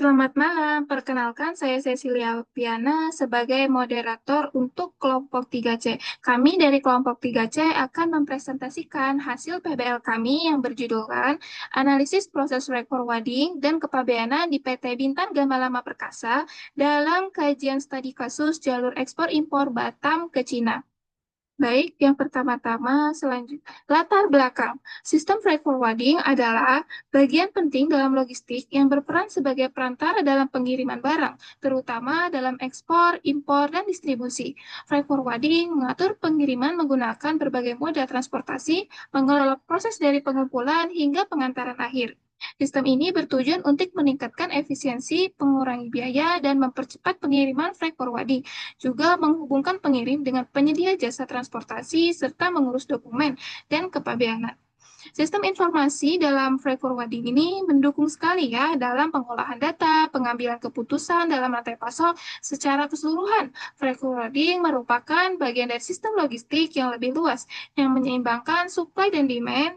Selamat malam, perkenalkan saya Cecilia Piana sebagai moderator untuk kelompok 3C. Kami dari kelompok 3C akan mempresentasikan hasil PBL kami yang berjudulkan Analisis Proses Freight Forwarding dan Kepabeanan di PT Bintang Gamalama Perkasa dalam kajian studi kasus jalur ekspor impor Batam ke Cina. Baik, yang pertama-tama selanjutnya. Latar belakang. Sistem freight forwarding adalah bagian penting dalam logistik yang berperan sebagai perantara dalam pengiriman barang, terutama dalam ekspor, impor, dan distribusi. Freight forwarding mengatur pengiriman menggunakan berbagai moda transportasi, mengelola proses dari pengumpulan hingga pengantaran akhir. Sistem ini bertujuan untuk meningkatkan efisiensi, mengurangi biaya, dan mempercepat pengiriman freight forwarding, juga menghubungkan pengirim dengan penyedia jasa transportasi serta mengurus dokumen dan kepabeanan. Sistem informasi dalam freight forwarding ini mendukung sekali ya dalam pengolahan data, pengambilan keputusan dalam rantai pasok secara keseluruhan. Freight forwarding merupakan bagian dari sistem logistik yang lebih luas yang menyeimbangkan supply dan demand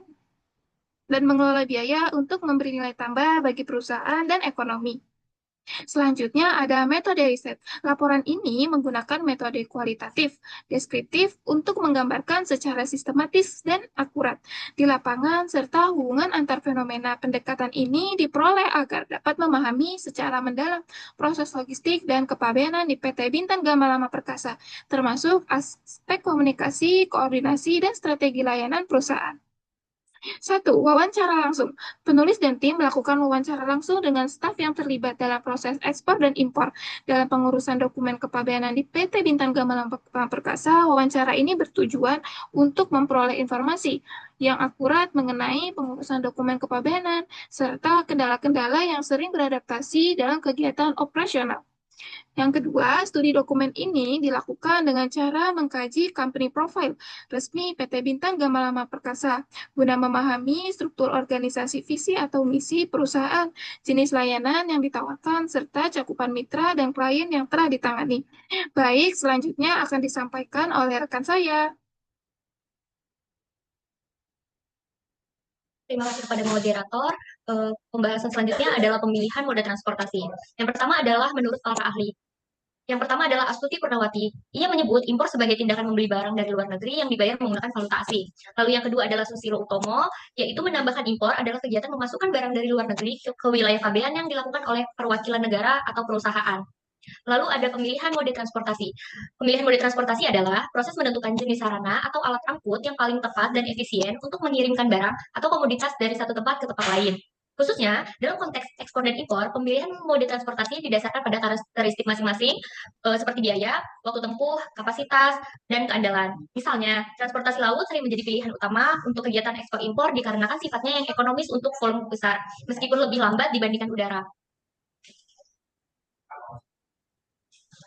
dan mengelola biaya untuk memberi nilai tambah bagi perusahaan dan ekonomi. Selanjutnya ada metode riset. Laporan ini menggunakan metode kualitatif, deskriptif untuk menggambarkan secara sistematis dan akurat di lapangan serta hubungan antar fenomena. Pendekatan ini diperoleh agar dapat memahami secara mendalam proses logistik dan kepabeanan di PT Bintang Gamalama Perkasa, termasuk aspek komunikasi, koordinasi, dan strategi layanan perusahaan. Satu, wawancara langsung. Penulis dan tim melakukan wawancara langsung dengan staf yang terlibat dalam proses ekspor dan impor. Dalam pengurusan dokumen kepabeanan di PT Bintang Gamalang Perkasa, wawancara ini bertujuan untuk memperoleh informasi yang akurat mengenai pengurusan dokumen kepabeanan, serta kendala-kendala yang sering beradaptasi dalam kegiatan operasional. Yang kedua, studi dokumen ini dilakukan dengan cara mengkaji company profile resmi PT Bintang Gamalama Perkasa guna memahami struktur organisasi, visi atau misi perusahaan, jenis layanan yang ditawarkan, serta cakupan mitra dan klien yang telah ditangani. Baik, selanjutnya akan disampaikan oleh rekan saya. Terima kasih kepada moderator. Pembahasan selanjutnya adalah pemilihan moda transportasi. Yang pertama adalah menurut para ahli. Yang pertama adalah Astuti Purnawati. Ia menyebut impor sebagai tindakan membeli barang dari luar negeri yang dibayar menggunakan valuta asing. Lalu yang kedua adalah Susilo Utomo, yaitu menambahkan impor adalah kegiatan memasukkan barang dari luar negeri ke wilayah pabean yang dilakukan oleh perwakilan negara atau perusahaan. Lalu ada pemilihan mode transportasi. Pemilihan mode transportasi adalah proses menentukan jenis sarana atau alat angkut yang paling tepat dan efisien untuk mengirimkan barang atau komoditas dari satu tempat ke tempat lain. Khususnya, dalam konteks ekspor dan impor, pemilihan mode transportasi didasarkan pada karakteristik masing-masing, seperti biaya, waktu tempuh, kapasitas, dan keandalan. Misalnya, transportasi laut sering menjadi pilihan utama untuk kegiatan ekspor impor dikarenakan sifatnya yang ekonomis untuk volume besar, meskipun lebih lambat dibandingkan udara.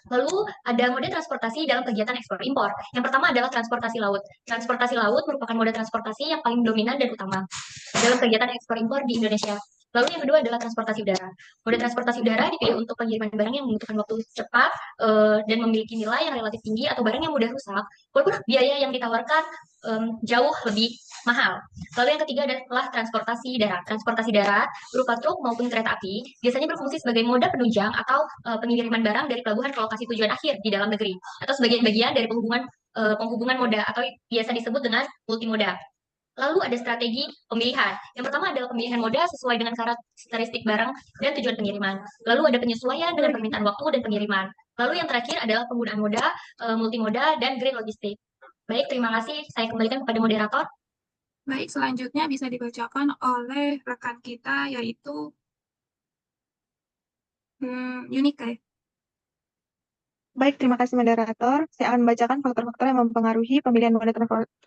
Lalu ada mode transportasi dalam kegiatan ekspor impor. Yang pertama adalah transportasi laut. Transportasi laut merupakan mode transportasi yang paling dominan dan utama dalam kegiatan ekspor impor di Indonesia. Lalu yang kedua adalah transportasi udara. Mode transportasi udara dipilih untuk pengiriman barang yang membutuhkan waktu cepat dan memiliki nilai yang relatif tinggi atau barang yang mudah rusak, walaupun biaya yang ditawarkan jauh lebih mahal. Lalu yang ketiga adalah transportasi darat. Transportasi darat berupa truk maupun kereta api biasanya berfungsi sebagai moda penunjang atau pengiriman barang dari pelabuhan ke lokasi tujuan akhir di dalam negeri atau sebagai bagian dari penghubungan moda atau biasa disebut dengan multimoda. Lalu ada strategi pemilihan. Yang pertama adalah pemilihan moda sesuai dengan karakteristik barang dan tujuan pengiriman. Lalu ada penyesuaian dengan permintaan waktu dan pengiriman. Lalu yang terakhir adalah penggunaan moda, multimoda, dan green logistik. Baik, terima kasih. Saya kembalikan kepada moderator. Baik, selanjutnya bisa dibacakan oleh rekan kita yaitu Yunike. Baik, terima kasih moderator. Saya akan membacakan faktor-faktor yang mempengaruhi pemilihan moda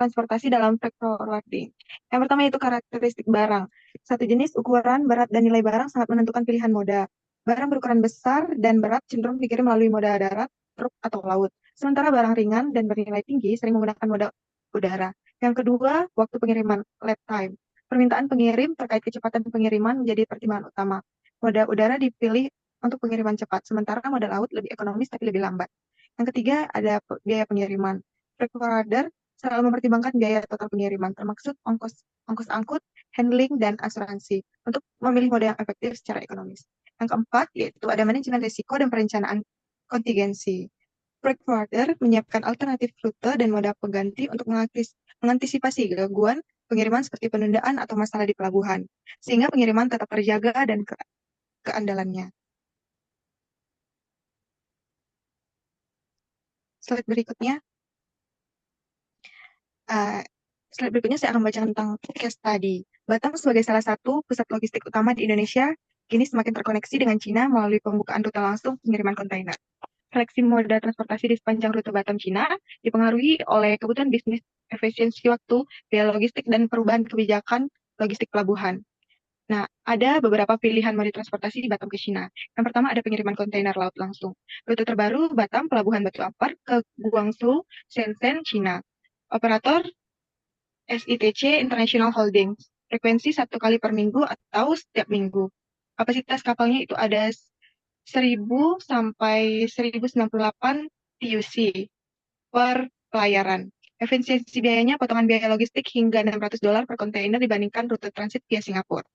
transportasi dalam freight forwarding. Yang pertama yaitu karakteristik barang. Satu jenis, ukuran, berat, dan nilai barang sangat menentukan pilihan moda. Barang berukuran besar dan berat cenderung dikirim melalui moda darat, truk, atau laut. Sementara barang ringan dan bernilai tinggi sering menggunakan moda udara. Yang kedua, waktu pengiriman, lead time. Permintaan pengirim terkait kecepatan pengiriman menjadi pertimbangan utama. Moda udara dipilih untuk pengiriman cepat, sementara moda laut lebih ekonomis tapi lebih lambat. Yang ketiga ada biaya pengiriman. Freight forwarder selalu mempertimbangkan biaya total pengiriman, termasuk ongkos angkut, handling, dan asuransi untuk memilih moda yang efektif secara ekonomis. Yang keempat, yaitu ada manajemen risiko dan perencanaan kontingensi. Freight forwarder menyiapkan alternatif rute dan moda pengganti untuk mengantisipasi gangguan pengiriman seperti penundaan atau masalah di pelabuhan, sehingga pengiriman tetap terjaga dan keandalannya. Slide berikutnya. Slide berikutnya saya akan membacakan tentang case study. Batam sebagai salah satu pusat logistik utama di Indonesia, kini semakin terkoneksi dengan Cina melalui pembukaan rute langsung pengiriman kontainer. Seleksi moda transportasi di sepanjang rute Batam-Cina dipengaruhi oleh kebutuhan bisnis, efisiensi waktu, biaya logistik, dan perubahan kebijakan logistik pelabuhan. Nah, ada beberapa pilihan moda transportasi di Batam ke Cina. Yang pertama ada pengiriman kontainer laut langsung. Rute terbaru Batam, Pelabuhan Batu Ampar ke Guangzhou, Shenzhen, Cina. Operator SITC International Holdings. Frekuensi 1 kali per minggu atau setiap minggu. Kapasitas kapalnya itu ada 1000 sampai 1098 TUC per pelayaran. Efisiensi biayanya potongan biaya logistik hingga $600 per kontainer dibandingkan rute transit via Singapura.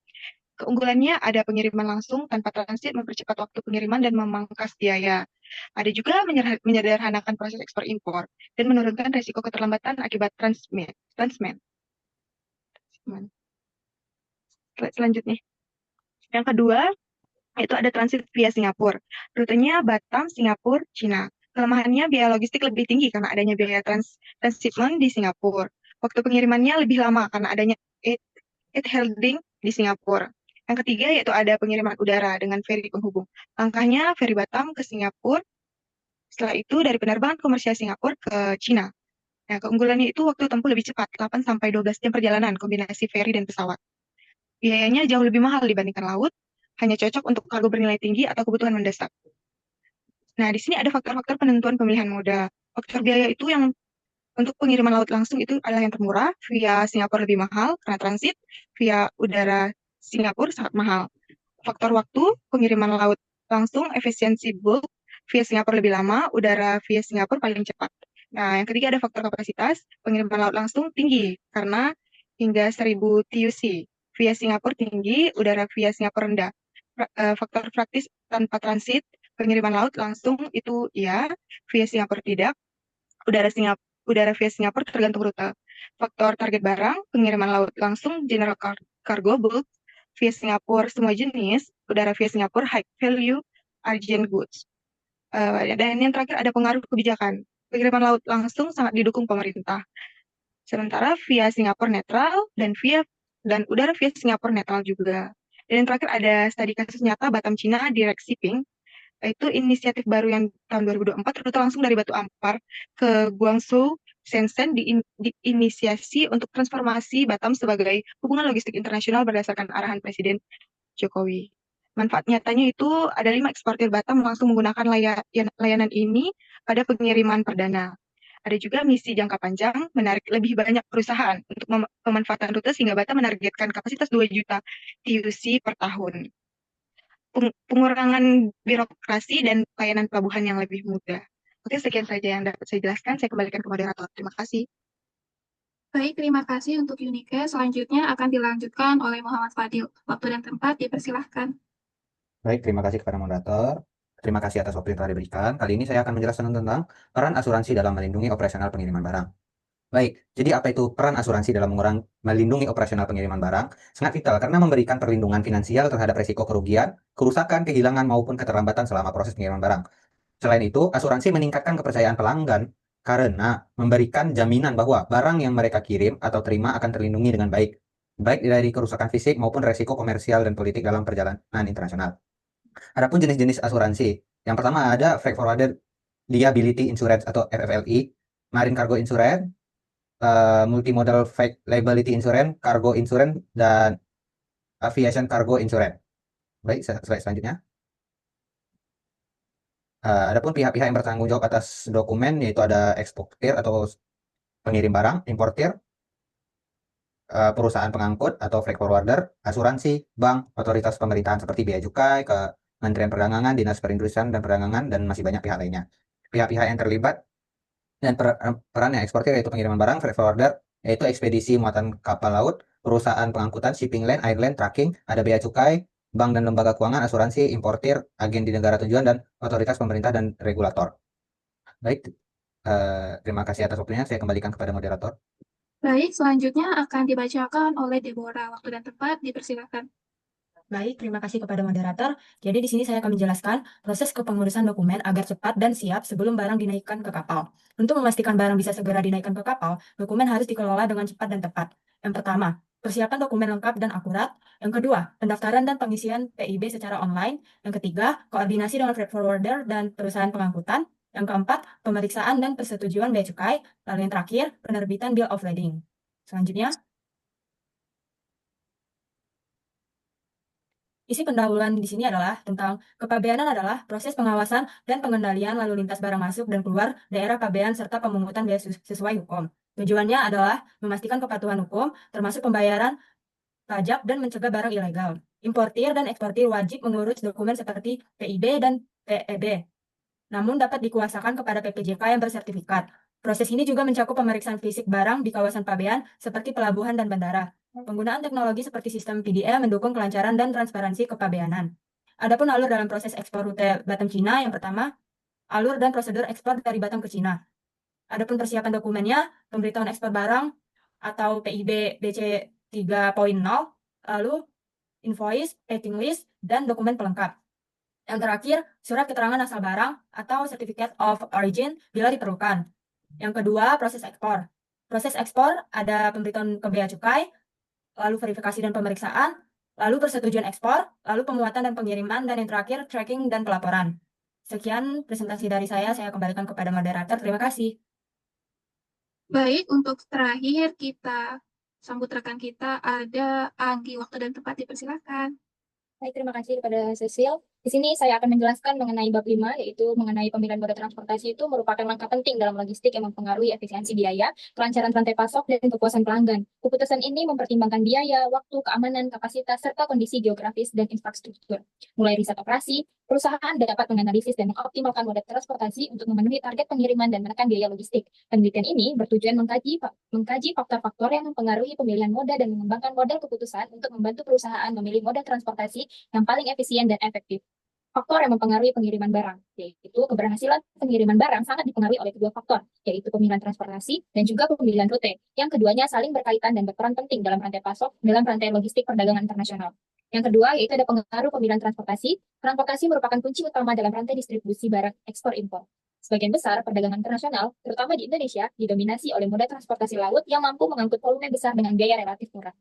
Keunggulannya ada pengiriman langsung tanpa transit, mempercepat waktu pengiriman dan memangkas biaya. Ada juga menyederhanakan proses ekspor impor dan menurunkan risiko keterlambatan akibat transmen. Selanjutnya. Yang kedua, itu ada transit via Singapura. Rutenya Batam, Singapura, Cina. Kelemahannya biaya logistik lebih tinggi karena adanya biaya transshipment di Singapura. Waktu pengirimannya lebih lama karena adanya eight handling di Singapura. Yang ketiga yaitu ada pengiriman udara dengan feri penghubung. Langkahnya feri Batam ke Singapura. Setelah itu dari penerbangan komersial Singapura ke Cina. Nah, keunggulannya itu waktu tempuh lebih cepat, 8 sampai 12 jam perjalanan kombinasi feri dan pesawat. Biayanya jauh lebih mahal dibandingkan laut, hanya cocok untuk kargo bernilai tinggi atau kebutuhan mendesak. Nah, di sini ada faktor-faktor penentuan pemilihan moda. Faktor biaya itu yang untuk pengiriman laut langsung itu adalah yang termurah, via Singapura lebih mahal karena transit, via udara Singapura sangat mahal. Faktor waktu, pengiriman laut langsung, efisiensi bulk, via Singapura lebih lama, udara via Singapura paling cepat. Nah, yang ketiga ada faktor kapasitas, pengiriman laut langsung tinggi karena hingga 1000 TUC. Via Singapura tinggi, udara via Singapura rendah. Faktor praktis tanpa transit, pengiriman laut langsung itu ya, via Singapura tidak. Udara via Singapura tergantung rute. Faktor target barang, pengiriman laut langsung, general cargo bulk, via Singapura semua jenis, udara via Singapura high value, urgent goods. Dan yang terakhir ada pengaruh kebijakan. Pengiriman laut langsung sangat didukung pemerintah. Sementara via Singapura netral dan udara via Singapura netral juga. Dan yang terakhir ada studi kasus nyata Batam Cina Direct Shipping. Itu inisiatif baru yang tahun 2024, rute langsung dari Batu Ampar ke Guangzhou, Shenzhen diinisiasi untuk transformasi Batam sebagai hubungan logistik internasional berdasarkan arahan Presiden Jokowi. Manfaat nyatanya itu ada 5 eksportir Batam langsung menggunakan layanan ini pada pengiriman perdana. Ada juga misi jangka panjang, menarik lebih banyak perusahaan untuk pemanfaatan rute sehingga Batam menargetkan kapasitas 2 juta TUC per tahun. Pengurangan birokrasi dan layanan pelabuhan yang lebih mudah. Oke, sekian saja yang dapat saya jelaskan. Saya kembalikan ke moderator. Terima kasih. Baik, terima kasih untuk Yunike. Selanjutnya akan dilanjutkan oleh Muhammad Fadil. Waktu dan tempat dipersilahkan. Baik, terima kasih kepada moderator. Terima kasih atas waktu yang telah diberikan. Kali ini saya akan menjelaskan tentang peran asuransi dalam melindungi operasional pengiriman barang. Baik, jadi apa itu peran asuransi dalam melindungi operasional pengiriman barang? Sangat vital karena memberikan perlindungan finansial terhadap risiko kerugian, kerusakan, kehilangan, maupun keterlambatan selama proses pengiriman barang. Selain itu, asuransi meningkatkan kepercayaan pelanggan karena memberikan jaminan bahwa barang yang mereka kirim atau terima akan terlindungi dengan baik, baik dari kerusakan fisik maupun risiko komersial dan politik dalam perjalanan internasional. Adapun jenis-jenis asuransi, yang pertama ada Freight Forwarder Liability Insurance atau FFLI, Marine Cargo Insurance, Multimodal Freight Liability Insurance, Cargo Insurance, dan Aviation Cargo Insurance. Baik, slide selanjutnya. Adapun pihak-pihak yang bertanggung jawab atas dokumen yaitu ada eksportir atau pengirim barang, importir, perusahaan pengangkut atau freight forwarder, asuransi, bank, otoritas pemerintahan seperti Bea Cukai, Kementerian Perdagangan, Dinas Perindustrian dan Perdagangan, dan masih banyak pihak lainnya. Pihak-pihak yang terlibat dan perannya eksportir yaitu pengiriman barang, freight forwarder, yaitu ekspedisi muatan kapal laut, perusahaan pengangkutan, shipping line, airline, tracking, ada Bea Cukai, bank dan lembaga keuangan, asuransi, importir, agen di negara tujuan, dan otoritas pemerintah dan regulator. Baik, terima kasih atas waktunya. Saya kembalikan kepada moderator. Baik, selanjutnya akan dibacakan oleh Deborah. Waktu dan tempat dipersilakan. Baik, terima kasih kepada moderator. Jadi di sini saya akan menjelaskan proses kepengurusan dokumen agar cepat dan siap sebelum barang dinaikkan ke kapal. Untuk memastikan barang bisa segera dinaikkan ke kapal, dokumen harus dikelola dengan cepat dan tepat. Yang pertama, persiapan dokumen lengkap dan akurat. Yang kedua, pendaftaran dan pengisian PIB secara online. Yang ketiga, koordinasi dengan freight forwarder dan perusahaan pengangkutan. Yang keempat, pemeriksaan dan persetujuan bea cukai. Lalu yang terakhir, penerbitan bill of lading. Selanjutnya, isi pendahuluan di sini adalah tentang kepabeanan adalah proses pengawasan dan pengendalian lalu lintas barang masuk dan keluar daerah pabean serta pemungutan biaya sesuai hukum. Tujuannya adalah memastikan kepatuhan hukum, termasuk pembayaran pajak dan mencegah barang ilegal. Importir dan eksportir wajib mengurus dokumen seperti PIB dan PEB, namun dapat dikuasakan kepada PPJK yang bersertifikat. Proses ini juga mencakup pemeriksaan fisik barang di kawasan pabean seperti pelabuhan dan bandara. Penggunaan teknologi seperti sistem PDM mendukung kelancaran dan transparansi kepabeanan. Adapun alur dalam proses ekspor rute Batam Cina, yang pertama, alur dan prosedur ekspor dari Batam ke Cina. Adapun persiapan dokumennya, pemberitahuan ekspor barang atau PIB BC 3.0, lalu invoice, packing list, dan dokumen pelengkap. Yang terakhir, surat keterangan asal barang atau Certificate of Origin bila diperlukan. Yang kedua, proses ekspor. Proses ekspor ada pemberitahuan ke bea cukai, lalu verifikasi dan pemeriksaan, lalu persetujuan ekspor, lalu pemuatan dan pengiriman, dan yang terakhir, tracking dan pelaporan. Sekian presentasi dari saya kembalikan kepada moderator. Terima kasih. Baik, untuk terakhir kita sambut rekan kita, ada Anggi. Waktu dan tempat dipersilakan. Baik, terima kasih kepada Cecil. Di sini saya akan menjelaskan mengenai bab 5, yaitu mengenai pemilihan moda transportasi itu merupakan langkah penting dalam logistik yang mempengaruhi efisiensi biaya, kelancaran rantai pasok, dan kepuasan pelanggan. Keputusan ini mempertimbangkan biaya, waktu, keamanan, kapasitas, serta kondisi geografis dan infrastruktur. Mulai riset operasi, perusahaan dapat menganalisis dan mengoptimalkan moda transportasi untuk memenuhi target pengiriman dan menekan biaya logistik. Penelitian ini bertujuan mengkaji faktor-faktor yang mempengaruhi pemilihan moda dan mengembangkan model keputusan untuk membantu perusahaan memilih moda transportasi yang paling efisien dan efektif. Faktor yang mempengaruhi pengiriman barang, yaitu keberhasilan pengiriman barang sangat dipengaruhi oleh kedua faktor, yaitu pemilihan transportasi dan juga pemilihan rute. Yang keduanya saling berkaitan dan berperan penting dalam rantai pasok, dalam rantai logistik perdagangan internasional. Yang kedua, yaitu ada pengaruh pemilihan transportasi. Transportasi merupakan kunci utama dalam rantai distribusi barang ekspor-impor. Sebagian besar perdagangan internasional, terutama di Indonesia, didominasi oleh moda transportasi laut yang mampu mengangkut volume besar dengan biaya relatif murah.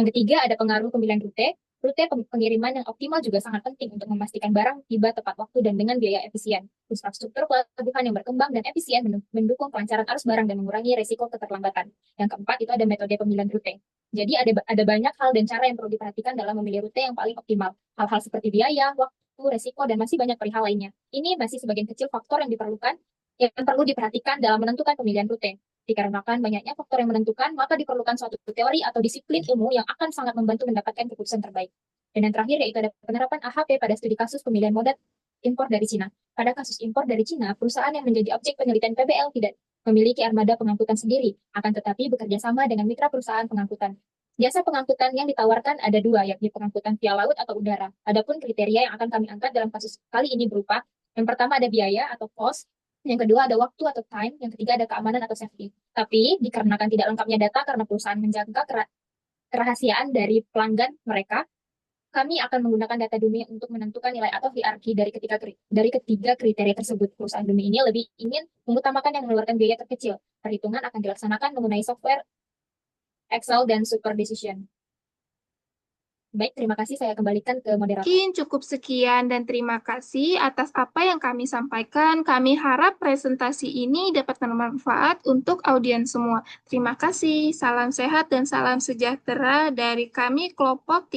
Yang ketiga, ada pengaruh pemilihan rute. Rute pengiriman yang optimal juga sangat penting untuk memastikan barang tiba tepat waktu dan dengan biaya efisien. Infrastruktur pelabuhan yang berkembang dan efisien mendukung kelancaran arus barang dan mengurangi risiko keterlambatan. Yang keempat, itu ada metode pemilihan rute. Jadi ada banyak hal dan cara yang perlu diperhatikan dalam memilih rute yang paling optimal. Hal-hal seperti biaya, waktu, risiko, dan masih banyak perihal lainnya. Ini masih sebagian kecil faktor yang perlu diperhatikan dalam menentukan pemilihan rute. Dikarenakan banyaknya faktor yang menentukan, maka diperlukan suatu teori atau disiplin ilmu yang akan sangat membantu mendapatkan keputusan terbaik. Dan yang terakhir yaitu ada penerapan AHP pada studi kasus pemilihan moda impor dari Cina. Pada kasus impor dari Cina, perusahaan yang menjadi objek penelitian PBL tidak memiliki armada pengangkutan sendiri, akan tetapi bekerja sama dengan mitra perusahaan pengangkutan. Jasa pengangkutan yang ditawarkan ada dua, yakni pengangkutan via laut atau udara. Adapun kriteria yang akan kami angkat dalam kasus kali ini berupa, yang pertama ada biaya atau cost, yang kedua ada waktu atau time, yang ketiga ada keamanan atau safety. Tapi dikarenakan tidak lengkapnya data karena perusahaan menjaga kerahasiaan dari pelanggan mereka, kami akan menggunakan data dummy untuk menentukan nilai atau hierarki dari ketiga kriteria tersebut. Perusahaan dummy ini lebih ingin mengutamakan yang mengeluarkan biaya terkecil. Perhitungan akan dilaksanakan mengenai software Excel dan Super Decision. Baik, terima kasih. Saya kembalikan ke moderator. Mungkin cukup sekian dan terima kasih atas apa yang kami sampaikan. Kami harap presentasi ini dapat bermanfaat untuk audiens semua. Terima kasih. Salam sehat dan salam sejahtera dari kami kelompok